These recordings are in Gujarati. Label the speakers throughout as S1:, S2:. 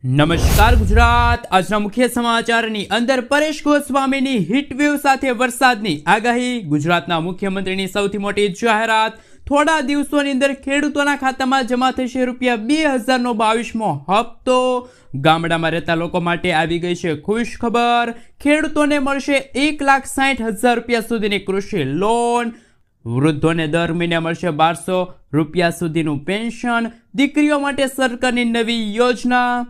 S1: નમસ્કાર ગુજરાત। આજના મુખ્ય સમાચારની અંદર પરેશ ગોસ્વામીની હીટવેવ સાથે વરસાદની આગાહી, ગુજરાતના મુખ્યમંત્રીની સૌથી મોટી જાહેરાત, થોડા દિવસોની અંદર ખેડૂતોના ખાતામાં જમા થશે ₹2000નો 22મો હપ્તો, ગામડામાં રહેતા લોકો માટે આવી ગઈ છે ખુશ ખબર, ખેડૂતોને મળશે ₹1,60,000 સુધીની કૃષિ લોન, વૃદ્ધોને દર મહિને મળશે ₹1200 સુધીનું પેન્શન, દીકરીઓ માટે સરકારની નવી યોજના,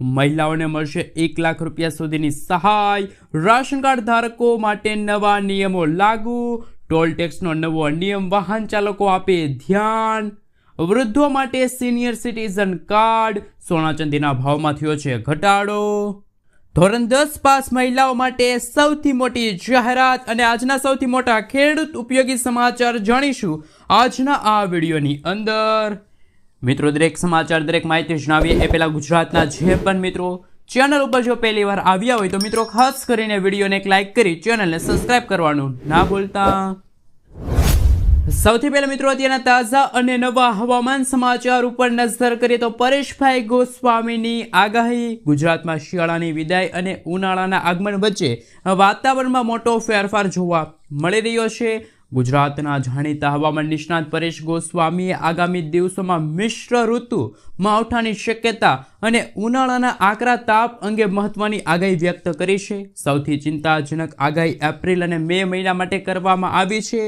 S1: મહિલાઓને મળશે ₹1,00,000 સુધીની સહાય, રાશન કાર્ડ ધારકો માટે નવા નિયમો લાગુ, ટોલ ટેક્સનો નવો નિયમ વાહન ચાલકો આપે ધ્યાન, વૃદ્ધો માટે સિનિયર સિટીઝન કાર્ડ, સોના ચાંદીના ભાવમાં થયો છે ઘટાડો, ધોરણ 10 પાસ મહિલાઓ માટે સૌથી મોટી જાહેરાત અને આજના સૌથી મોટા ખેડૂત ઉપયોગી સમાચાર જાણીશું આજના આ વિડીયોની અંદર। મિત્રો, દરેક સમાચાર, દરેક માહિતી જણાવીએ એ પહેલા ગુજરાતના જે પણ મિત્રો ચેનલ ઉપર જો પહેલી વાર આવ્યા હોય તો મિત્રો ખાસ કરીને વિડીયોને એક લાઇક કરી ચેનલને સબસ્ક્રાઇબ કરવાનું ના ભૂલતા। સૌથી પહેલા મિત્રો અત્યારના તાજા અને નવા હવામાન સમાચાર ઉપર નજર કરીએ તો પરેશભાઈ ગોસ્વામીની આગાહી, ગુજરાતમાં શિયાળાની વિદાય અને ઉનાળાના આગમન વચ્ચે વાતાવરણમાં મોટો ફેરફાર જોવા મળી રહ્યો છે। ગુજરાતના જાણીતા હવામાન નિષ્ણાત પરેશ ગોસ્વામીએ આગામી દિવસોમાં મિશ્ર ઋતુ માવઠાની શક્યતા અને ઉનાળાના આકરા તાપ અંગે મહત્વની આગાહી વ્યક્ત કરી છે। સૌથી ચિંતાજનક આગાહી એપ્રિલ અને મે મહિના માટે કરવામાં આવી છે।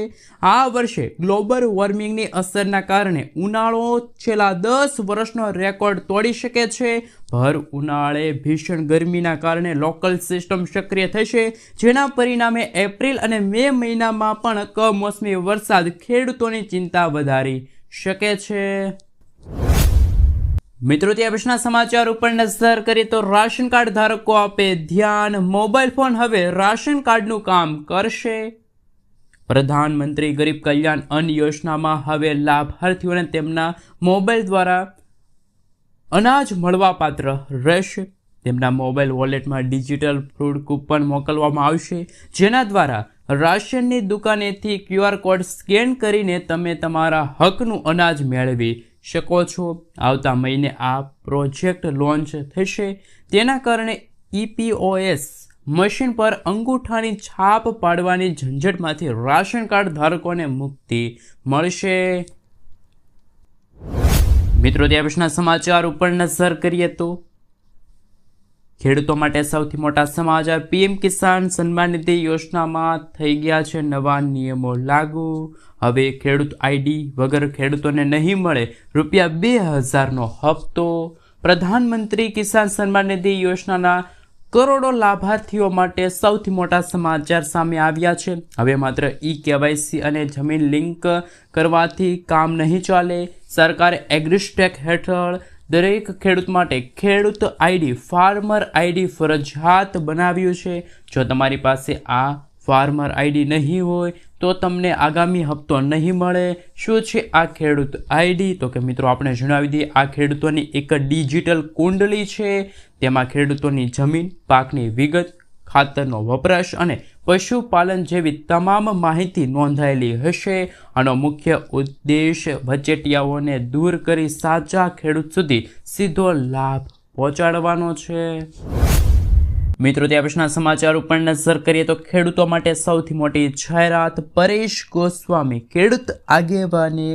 S1: આ વર્ષે ગ્લોબલ વોર્મિંગની અસરના કારણે ઉનાળો છેલ્લા 10 વર્ષનો રેકોર્ડ તોડી શકે છે। ભર ઉનાળે ભીષણ ગરમીના કારણે લોકલ સિસ્ટમ સક્રિય થશે, જેના પરિણામે એપ્રિલ અને મે મહિનામાં પણ કમોસમી વરસાદ ખેડૂતોની ચિંતા વધારી શકે છે। મિત્રો, ત્યાં પછીના સમાચાર ઉપર નજર કરીએ તો રાશન કાર્ડ ધારકો આપે ધ્યાન, મોબાઈલ ફોન હવે રાશન કાર્ડનું કામ કરશે। પ્રધાનમંત્રી ગરીબ કલ્યાણ અન્ન યોજનામાં હવે લાભાર્થીઓને તેમના મોબાઈલ દ્વારા અનાજ મળવાપાત્ર રહેશે। તેમના મોબાઈલ વોલેટમાં ડિજિટલ ફૂડ કૂપન મોકલવામાં આવશે, જેના દ્વારા રાશનની દુકાનેથી QR કોડ સ્કેન કરીને તમે તમારા હકનું અનાજ મેળવી શકો છો। આવતા મહિને આ પ્રોજેક્ટ લોન્ચ થશે। તેના કારણે EPOS મશીન પર અંગૂઠાની છાપ પાડવાની ઝંઝટમાંથી રાશન કાર્ડ ધારકોને મુક્તિ મળશે। મિત્રો, ત્યાં પછીના સમાચાર ઉપર નજર કરીએ તો ખેડૂતો માટે સૌથી મોટા સમાચાર, PM કિસાન સન્માન નિધિ યોજનામાં થઈ ગયા છે નવા નિયમો લાગુ। હવે ખેડૂત ID વગર ખેડૂતોને નહીં મળે ₹2000નો હપ્તો। પ્રધાનમંત્રી કિસાન સન્માન નિધિ યોજનાના કરોડો લાભાર્થીઓ માટે સૌથી મોટા સમાચાર સામે આવ્યા છે। હવે માત્ર KYC અને જમીન લિંક કરવાથી કામ નહીં ચાલે। સરકારે એગ્રીસ્ટેક હેઠળ દરેક ખેડૂત માટે ખેડૂત ID ફાર્મર ID ફરજિયાત બનાવ્યું છે। જો તમારી પાસે આ ફાર્મર ID નહીં હોય તો તમને આગામી હપ્તો નહીં મળે। શું છે આ ખેડૂત ID? તો કે મિત્રો આપણે જણાવી દઈએ, આ ખેડૂતોની એક ડિજિટલ કુંડલી છે। તેમાં ખેડૂતોની જમીન, પાકની વિગત, ખાતરનો વપરાશ અને પશુપાલન જેવી તમામ માહિતી નોંધાયેલી હશે। આનો મુખ્ય ઉદ્દેશ વચેટિયાઓને દૂર કરી સાચા ખેડૂત સુધી સીધો લાભ પહોંચાડવાનો છે। મિત્રો, ત્યાં પછીના સમાચાર ઉપર નજર કરીએ તો ખેડૂતો માટે સૌથી મોટી જાહેરાત, પરેશ ગોસ્વામી ખેડૂત આગેવાને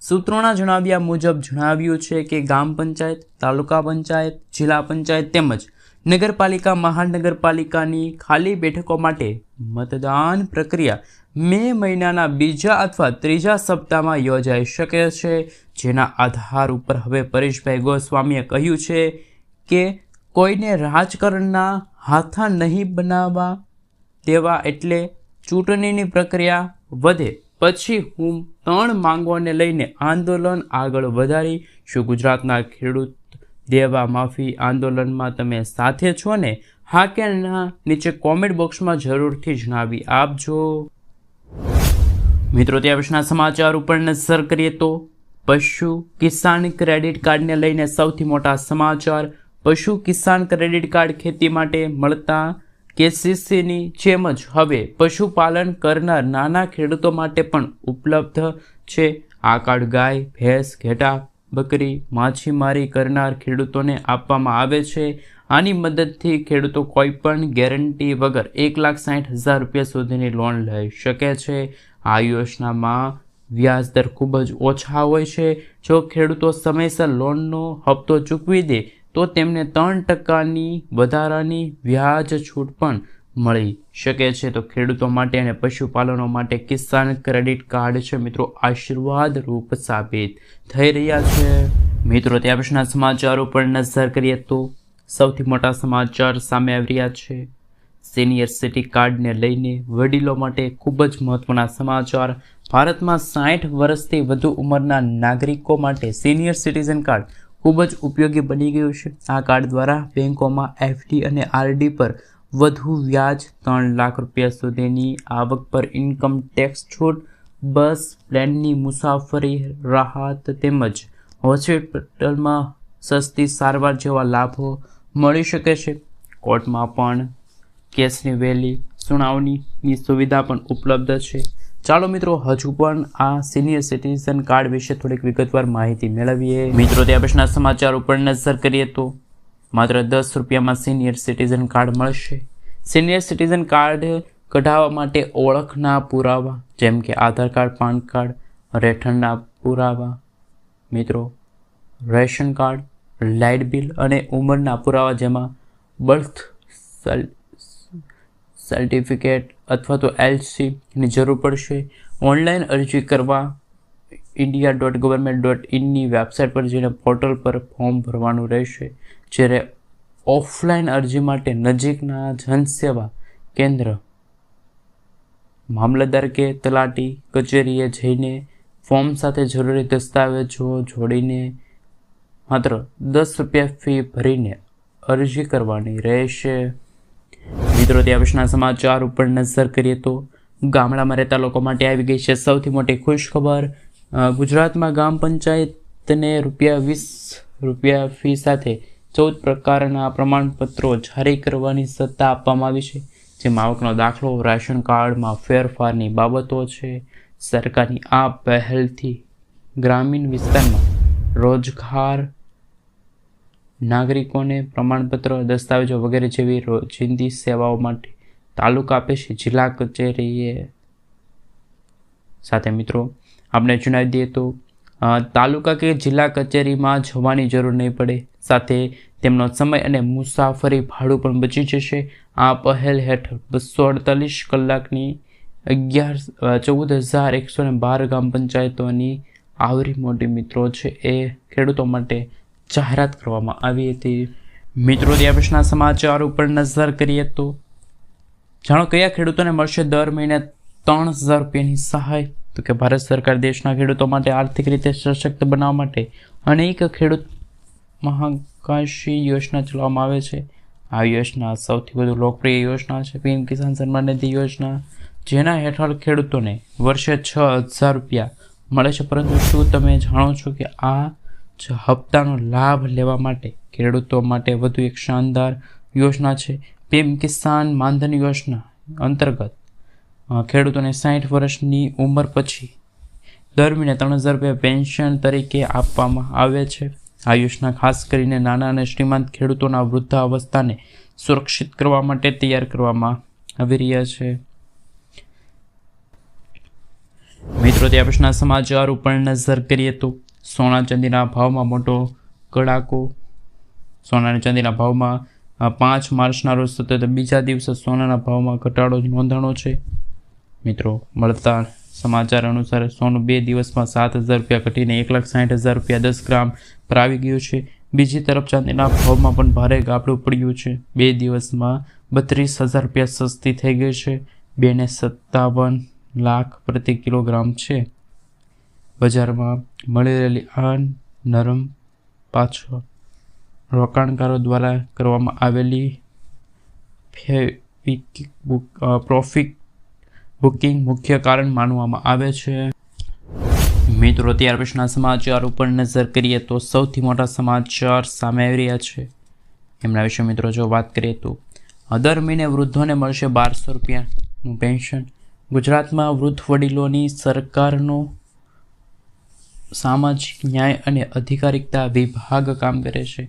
S1: સૂત્રોના જણાવ્યા મુજબ જણાવ્યું છે કે ગામ પંચાયત, તાલુકા પંચાયત, જિલ્લા પંચાયત તેમજ નગરપાલિકા, મહાનગરપાલિકાની ખાલી બેઠકો માટે મતદાન પ્રક્રિયા મે મહિનાના બીજા અથવા ત્રીજા સપ્તાહમાં યોજાઈ શકે છે। જેના આધાર ઉપર હવે પરેશભાઈ ગોસ્વામીએ કહ્યું છે કે કોઈને રાજકારણના હાથા નહીં બનાવવા દેવા, એટલે ચૂંટણીની પ્રક્રિયા વધે પછી હું 3 માંગોને લઈને આંદોલન આગળ વધારી। શું ગુજરાતના ખેડૂત દેવા માફી આંદોલનમાં તમે સાથે છો ને? હા કે ના? નીચે કોમેન્ટ બોક્સમાં જરૂરથી જણાવી આપજો। મિત્રો, ત્યાં પછીના સમાચાર ઉપર નજર કરીએ તો પશુ કિસાન ક્રેડિટ કાર્ડને લઈને સૌથી મોટા સમાચાર, પશુ કિસાન ક્રેડિટ કાર્ડ ખેતી માટે મળતા KCCની જેમ જ હવે પશુપાલન કરનાર નાના ખેડૂતો માટે પણ ઉપલબ્ધ છે। આ કાર્ડ ગાય, ભેંસ, ઘેટા, બકરી માછીમારી કરનાર ખેડૂતોને આપવામાં આવે છે. આની મદદથી ખેડૂતો કોઈપણ ગેરંટી વગર 1,60,000 રૂપિયા સુધીની લોન લઈ શકે છે. આ યોજનામાં વ્યાજ દર ખૂબ જ ઓછા હોય છે. જો ખેડૂતો સમયસર લોનનો હપ્તો ચૂકવી દે તો તેમને 3% વધારાની વ્યાજ છૂટ પણ મળી શકે છે. તો ખેડૂતો માટે અને પશુપાલનો માટે કિસાન ક્રેડિટ કાર્ડ છે મિત્રો આશીર્વાદ રૂપ સાબિત થઈ રહ્યા છે. મિત્રો ત્યાં પછીના સમાચાર ઉપર નજર કરીએ તો સૌથી મોટા સમાચાર સામે આવી રહ્યા છે. સિનિયર સિટી કાર્ડને લઈને વડીલો માટે ખૂબ જ મહત્વના સમાચાર. ભારતમાં 60 વર્ષથી વધુ ઉંમરના નાગરિકો માટે સિનિયર સિટીઝન કાર્ડ ખૂબ જ ઉપયોગી બની ગયું છે. આ કાર્ડ દ્વારા બેંકોમાં FD અને RD પર વધુ વ્યાજ, 3 લાખ રૂપિયા સુધીની આવક પર ઇન્કમ ટેક્સ છૂટ, બસ પ્લેનની મુસાફરી રાહત તેમજ હોસ્પિટલમાં સસ્તી સારવાર જેવા લાભો મળી શકે છે. કોર્ટમાં પણ કેસની વહેલી સુનાવણીની સુવિધા પણ ઉપલબ્ધ છે. ચાલો મિત્રો હજુ પણ આ સિનિયર સિટીઝન કાર્ડ વિશે થોડીક વિગતવાર માહિતી મેળવીએ. મિત્રો ત્યાં પછીના સમાચાર ઉપર નજર કરીએ તો માત્ર 10 રૂપિયામાં સિનિયર સિટીઝન કાર્ડ મળશે. સિનિયર સિટીઝન કાર્ડ કઢાવવા માટે ઓળખના પુરાવા જેમ કે આધાર કાર્ડ, પાન કાર્ડ, રહેઠાણના પુરાવા, મિત્રો રેશન કાર્ડ, લાઇટ બિલ અને ઉંમરના પુરાવા જેમાં બર્થ સર્ટિફિકેટ અથવા તો LC ની જરૂર પડશે. ઓનલાઈન અરજી કરવા india.government.in વેબસાઇટ પર જઈને પોર્ટલ પર ફોર્મ ભરવાનું રહેશે. જ્યારે ઓફલાઈન અરજી માટે નજીકના જનસેવા કેન્દ્ર, મામલતદાર કે તલાટી કચેરીએ જઈને ફોર્મ સાથે જરૂરી દસ્તાવેજો જોડીને માત્ર 10 રૂપિયા ફી ભરીને અરજી કરવાની રહેશે. મિત્રો ત્યાં પછીના સમાચાર ઉપર નજર કરીએ તો ગામડામાં રહેતા લોકો માટે આવી ગઈ છે સૌથી મોટી ખુશ ખબર. ગુજરાતમાં ગ્રામ પંચાયતને ₹20 ફી સાથે 14 પ્રકારના પ્રમાણપત્રો જારી કરવાની સત્તા આપવામાં આવી છે. જેમાં આવકનો દાખલો, રાશન કાર્ડમાં ફેરફારની બાબતો છે. સરકારની આ પહેલથી ગ્રામીણ વિસ્તારમાં રોજગાર, નાગરિકોને પ્રમાણપત્ર, દસ્તાવેજો વગેરે જેવી રોજિંદી સેવાઓ માટે તાલુકા આપે જિલ્લા કચેરીએ સાથે મિત્રો આપણે જણાવી દઈએ તો તાલુકા કે જિલ્લા કચેરીમાં જવાની જરૂર નહીં પડે. સાથે તેમનો સમય અને મુસાફરી ભાડું પણ બચી જશે. આ પહેલ હેઠળ 248 કલાકની 14,112 ગ્રામ પંચાયતોની આવરી મોટી મિત્રો છે એ ખેડૂતો માટે જાહેરાત કરવામાં આવી હતી. મિત્રો ત્યાં પછીના સમાચાર ઉપર નજર કરીએ તો જાણો કયા ખેડૂતોને મળશે દર મહિને 3,000 રૂપિયાની સહાય. તો કે ભારત સરકાર દેશના ખેડૂતો માટે આર્થિક રીતે સશક્ત બનાવવા માટે અનેક ખેડૂત મહાકાંક્ષી યોજના ચલાવવામાં આવે છે. આ યોજના સૌથી વધુ લોકપ્રિય યોજના છે PM કિસાન સન્માન નિધિ યોજના, જેના હેઠળ ખેડૂતોને વર્ષે 6,000 રૂપિયા મળે છે. પરંતુ શું તમે જાણો છો કે આ હપ્તાનો લાભ લેવા માટે ખેડૂતો માટે વધુ એક શાનદાર યોજના છે. PM કિસાન માનધન યોજના અંતર્ગત ખેડૂતોને 60 વર્ષની ઉંમર પછી દર મહિને 3,000 રૂપિયા પેન્શન તરીકે આપવામાં આવે છે. આ યોજના ખાસ કરીને નાના અને શ્રીમંત ખેડૂતોના વૃદ્ધાવસ્થાને સુરક્ષિત કરવા માટે તૈયાર કરવામાં આવી રહ્યા છે. મિત્રો ત્યાં પછીના સમાચાર ઉપર નજર કરીએ તો સોના ચાંદીના ભાવમાં મોટો કડાકો. સોના અને ચાંદીના ભાવમાં 5 માર્ચના રોજ સતત બીજા દિવસે સોનાના ભાવમાં ઘટાડો નોંધાણો છે. મિત્રો મળતા સમાચાર અનુસાર સોનું 2 દિવસમાં 7,000 રૂપિયા ઘટીને 1,60,000 રૂપિયા 10 ગ્રામ પર આવી ગયું છે. બીજી તરફ ચાંદીના ભાવમાં પણ ભારે ગાબડું પડ્યું છે. 2 દિવસમાં 32,000 રૂપિયા સસ્તી થઈ ગઈ છે. 2.57 લાખ પ્રતિ કિલોગ્રામ છે. બજારમાં મળી રહેલી આ નરમ પાછળ રોકાણકારો દ્વારા કરવામાં આવેલી પ્રોફિટ બુકિંગ મુખ્ય કારણ માનવામાં આવે છે. મિત્રો ત્યાર પછીના સમાચાર ઉપર નજર કરીએ તો સૌથી મોટા સમાચાર સામે આવી રહ્યા છે. એમના વિશે મિત્રો જો વાત કરીએ તો દર મહિને વૃદ્ધોને મળશે 1,200 રૂપિયાનું પેન્શન. ગુજરાતમાં વૃદ્ધ વડીલોની સરકારનો સામાજિક ન્યાય અને અધિકારિતા વિભાગ કામ કરે છે,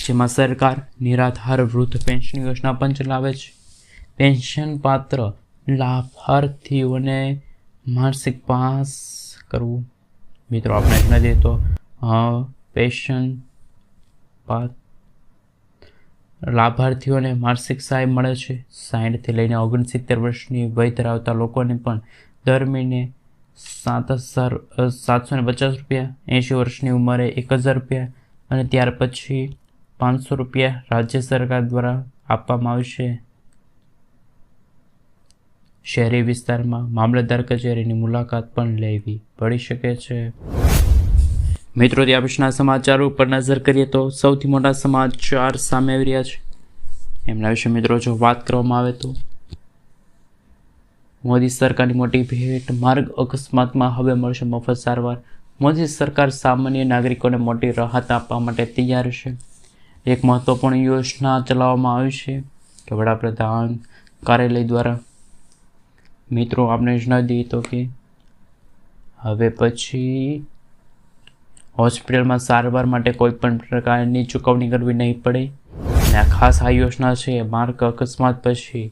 S1: જેમાં સરકાર નિરાધાર વૃદ્ધ પેન્શન યોજના પણ ચલાવે છે. પેન્શન પાત્ર લાભાર્થીઓને માસિક પાસ કરવું. મિત્રો આપણે જણાવી દઈએ તો પેન્શન લાભાર્થીઓને માસિક સહાય મળે છે. 60 થી લઈને 69 વર્ષની વય ધરાવતા લોકોને પણ દર મહિને 7,750 રૂપિયા, 80 વર્ષની ઉંમરે 1,000 રૂપિયા અને ત્યાર પછી 500 રૂપિયા રાજ્ય સરકાર દ્વારા આપવામાં આવશે. શહેરી વિસ્તારમાં મામલતદાર કચેરીની મુલાકાત પણ લેવી પડી શકે છે. મિત્રો ત્યાં પછીના સમાચાર ઉપર નજર કરીએ તો સૌથી મોટા સમાચાર સામે આવી રહ્યા છે. એમના વિશે મિત્રો જો વાત કરવામાં આવે તો મોદી સરકારની મોટી ભેટ, માર્ગ અકસ્માતમાં હવે મળશે મફત સારવાર. મોદી સરકાર સામાન્ય નાગરિકોને મોટી રાહત આપવા માટે તૈયાર છે. એક મહત્વપૂર્ણ યોજના ચલાવવામાં આવી છે કે વડાપ્રધાન કાર્યાલય દ્વારા. મિત્રો આપણે જણાવી દઈએ તો કે હવે પછી હોસ્પિટલમાં સારવાર માટે કોઈ પણ પ્રકારની ચૂકવણી કરવી નહીં પડે. અને આ ખાસ આ યોજના છે માર્ગ અકસ્માત પછી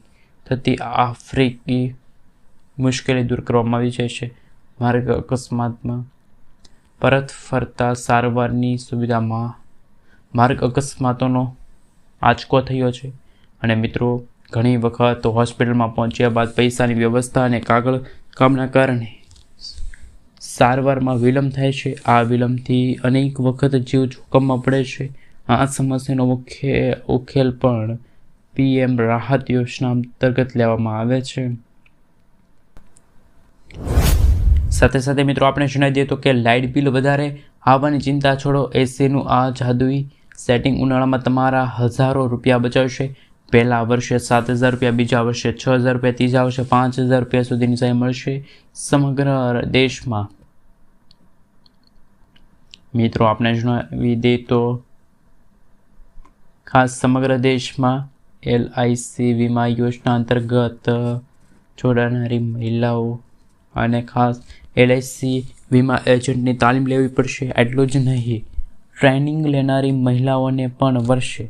S1: થતી આફ્રિકી મુશ્કેલી દૂર કરવામાં આવી જાય છે. માર્ગ અકસ્માતમાં પરત ફરતા સારવારની સુવિધામાં માર્ગ અકસ્માતોનો આંચકો થયો છે. અને મિત્રો ઘણી વખત હોસ્પિટલમાં પહોંચ્યા બાદ પૈસાની વ્યવસ્થા અને કાગળ કામના કારણે સારવારમાં વિલંબ થાય છે. આ વિલંબથી અનેક વખત જીવ જોખમમાં પડે છે. આ સમસ્યાનો મુખ્ય ઉકેલ પણ PM રાહત યોજના અંતર્ગત લેવામાં આવે છે. સાથે સાથે મિત્રો આપણે જણાવી દઈએ તો કે લાઇટ બિલ વધારે આવવાની ચિંતા છોડો. એસીનું આ જાદુઈ સેટિંગ ઉનાળામાં તમારા હજારો રૂપિયા બચાવશે. પહેલા વર્ષે 7,000 રૂપિયા, બીજા વર્ષે 6,000 રૂપિયા, ત્રીજા વર્ષે 5,000 રૂપિયા સુધીની સહાય મળશે સમગ્ર દેશમાં. મિત્રો આપણે જણાવી દઈએ તો ખાસ સમગ્ર દેશમાં LIC વીમા યોજના અંતર્ગત જોડાનારી મહિલાઓ અને ખાસ LIC વીમા એજન્ટની તાલીમ લેવી પડશે. એટલું જ નહીં, ટ્રેનિંગ લેનારી મહિલાઓને પણ વર્ષે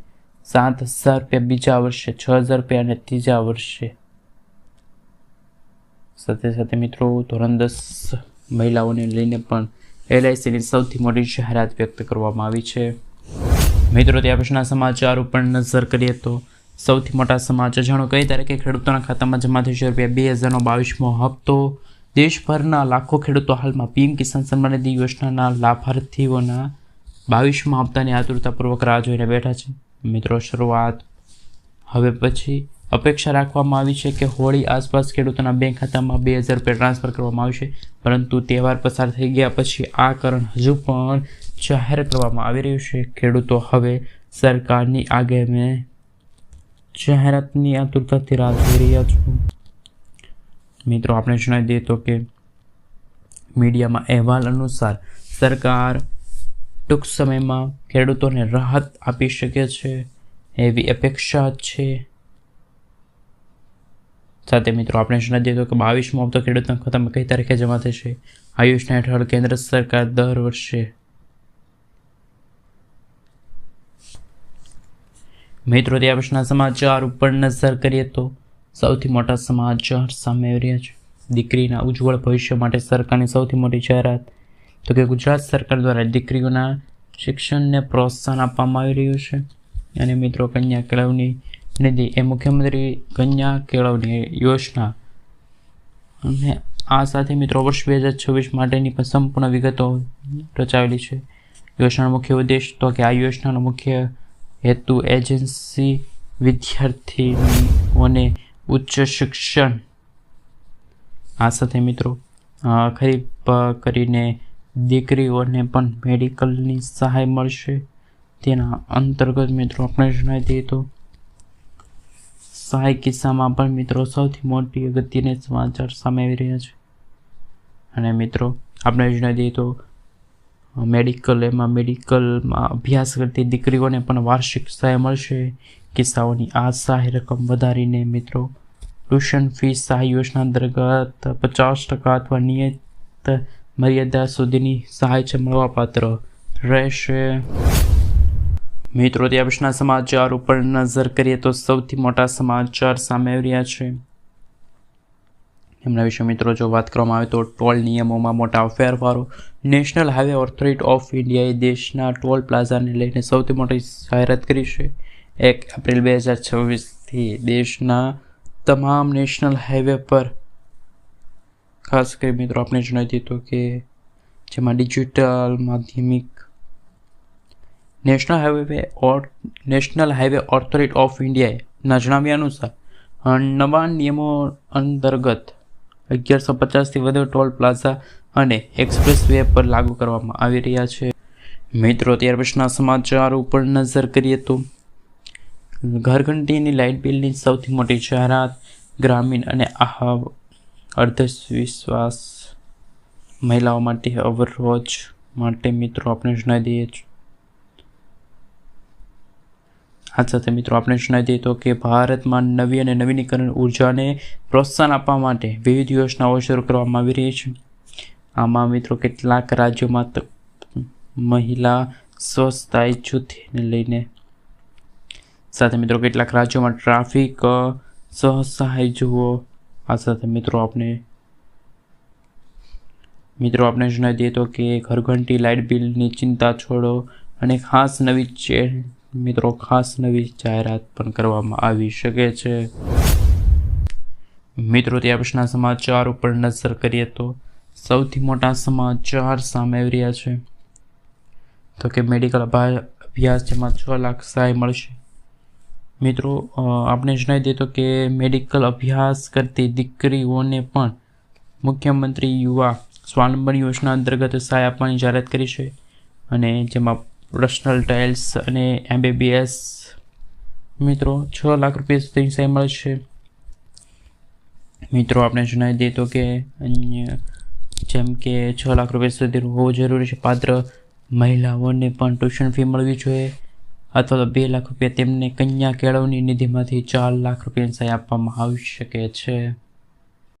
S1: 7,000 રૂપિયા, બીજા વર્ષે 6,000 રૂપિયા અને ત્રીજા વર્ષે સાથે મિત્રો ધોરણ 10 મહિલાઓને લઈને પણ LICની સૌથી મોટી જાહેરાત વ્યક્ત કરવામાં આવી છે. મિત્રો ત્યાં પછીના સમાચાર ઉપર નજર કરીએ તો સૌથી મોટા સમાચાર જાણો કઈ તારીખે ખેડૂતોના ખાતામાં જમા થશે રૂપિયા 2,000નો 22મો હપ્તો. દેશભરના લાખો ખેડૂતો હાલમાં PM કિસાન સન્માન નિધિ યોજનાના લાભાર્થીઓના 22મા હપ્તાની આતુરતાપૂર્વક રાહ જોઈને બેઠા છે. મિત્રો શરૂઆત હવે પછી અપેક્ષા રાખવામાં આવી છે કે હોળી આસપાસ ખેડૂતોના બેંક ખાતામાં 2,000 રૂપિયા ટ્રાન્સફર કરવામાં આવશે, પરંતુ તહેવાર પસાર થઈ ગયા પછી આ કરણ હજુ પણ જાહેર કરવામાં આવી રહ્યું છે. ખેડૂતો હવે સરકારની આગામી જાહેરાતની આતુરતાથી રાહ જોઈ રહ્યા છે. મિત્રો આપણે જણાવી દઈએ તો કે મીડિયામાં અહેવાલ અનુસાર સરકાર ટૂંક સમયમાં ખેડૂતોને રાહત આપી શકે છે એવી અપેક્ષા છે. સાથે મિત્રો આપણે જણાવી દઈએ તો કે 22મો હપ્તો ખેડૂતના ખાતામાં કઈ તારીખે જમા થશે. આ યોજના હેઠળ કેન્દ્ર સરકાર દર વર્ષે મિત્રો ત્યાં પછીના સમાચાર ઉપર નજર કરીએ તો સૌથી મોટા સમાચાર સામે આવી રહ્યા છે. દીકરીના ઉજ્જવળ ભવિષ્ય માટે સરકારની સૌથી મોટી જાહેરાત તો કે ગુજરાત સરકાર દ્વારા દીકરીઓના શિક્ષણને પ્રોત્સાહન આપવામાં આવી રહ્યું છે. અને મિત્રો કન્યા કેળવણી નિધિ એ મુખ્યમંત્રી કન્યા કેળવણી યોજના અને આ સાથે મિત્રો વર્ષ 2026 માટેની પણ સંપૂર્ણ વિગતો રચાવેલી છે. યોજનાનો મુખ્ય ઉદ્દેશ તો કે આ યોજનાનો મુખ્ય હેતુ એજન્સી વિદ્યાર્થીઓને ઉચ્ચ શિક્ષણ આ સાથે મિત્રો ખરીદ કરીને દીકરીઓને પણ મેડિકલની સહાય મળશે. તેના અંતર્ગત મિત્રો આપણે જણાવી દઈએ તો સહાય કિસ્સામાં પણ મિત્રો સૌથી મોટી અગત્યના સમાચાર સામે આવી રહ્યા છે. અને મિત્રો આપણે જણાવી દઈએ તો મેડિકલમાં અભ્યાસ કરતી દીકરીઓને પણ વાર્ષિક સહાય મળશે. કિસ્સાઓની આ સહાય રકમ વધારીને મિત્રો ટ્યુશન ફી સહાય યોજના અંતર્ગત 50% અથવા નિયત મર્યાદા સુધીની સહાય છે મળવાપાત્ર રહેશે. મિત્રો, ત્યાર પછીના સમાચાર ઉપર નજર કરીએ તો સૌથી મોટા સમાચાર સામે આવી રહ્યા છે. એમના વિશે મિત્રો જો વાત કરવામાં આવે તો ટોલ નિયમોમાં મોટા ફેરફારો. નેશનલ હાઈવે ઓથોરિટી ઓફ ઇન્ડિયાએ દેશના ટોલ પ્લાઝાને લઈને સૌથી મોટી જાહેરાત કરી છે. 1 એપ્રિલ 2026થી દેશના તમામ નેશનલ હાઈવે પર ખાસ કરી મિત્રો આપણે જણાવી દીધું કે જેમાં ડિજિટલ માધ્યમિક નેશનલ હાઈવે ઓથોરિટી ઓફ ઇન્ડિયાના જણાવ્યા અનુસાર નવા નિયમો અંતર્ગત 1150થી વધુ ટોલ પ્લાઝા અને એક્સપ્રેસ વે પર લાગુ કરવામાં આવી રહ્યા છે. મિત્રો, ત્યાર પછીના સમાચાર ઉપર નજર કરીએ તો ઘરઘંટીની લાઇટ બિલની સૌથી મોટી જાહેરાત. ગ્રામીણ અને અર્ધવિશ્વાસ મહિલાઓ માટે અવરોજ માટે મિત્રો આપણે જણાવી દઈએ છીએ. આ સાથે મિત્રો આપણે જણાવી દઈએ તો કે ભારતમાં નવી અને નવીનીકરણ ઉર્જાને પ્રોત્સાહન આપવા માટે વિવિધ યોજનાઓ શરૂ કરવામાં આવી રહી છે. આમાં મિત્રો કેટલાક રાજ્યોમાં મહિલા સ્વસ્થાયી જૂથને લઈને સાથે મિત્રો કેટલાક રાજ્યોમાં ટ્રાફિક સહાય જુઓ. આ સાથે મિત્રો આપણે જણાવી દઈએ તો કે ઘરઘંટી લાઇટ બિલની ચિંતા છોડો અને ખાસ નવી જાહેરાત પણ કરવામાં આવી શકે છે. મિત્રો, ત્યાર પછીના સમાચાર ઉપર નજર કરીએ તો સૌથી મોટા સમાચાર સામે આવી રહ્યા છે. તો કે મેડિકલ અભ્યાસ જેમાં 6 લાખ સહાય મળશે. મિત્રો, આપણે જણાવી દઈએ તો કે મેડિકલ અભ્યાસ કરતી દીકરીઓને પણ મુખ્યમંત્રી યુવા સ્વાવલંબન યોજના અંતર્ગત સહાય આપવાની જાહેરાત કરી છે. અને જેમાં પર્સનલ ટાઇલ્સ અને MBBS મિત્રો 6 લાખ રૂપિયા સુધીની સહાય મળશે. મિત્રો, આપણે જણાવી દઈએ તો કે અન્ય જેમ કે 6 લાખ રૂપિયા સુધી હોવું જરૂરી છે. પાત્ર મહિલાઓને પણ ટ્યુશન ફી મળવી જોઈએ અથવા તો 2 લાખ રૂપિયા તેમને કન્યા કેળવણી નિધિમાંથી 4 લાખ રૂપિયાની સહાય આપવામાં આવી શકે છે.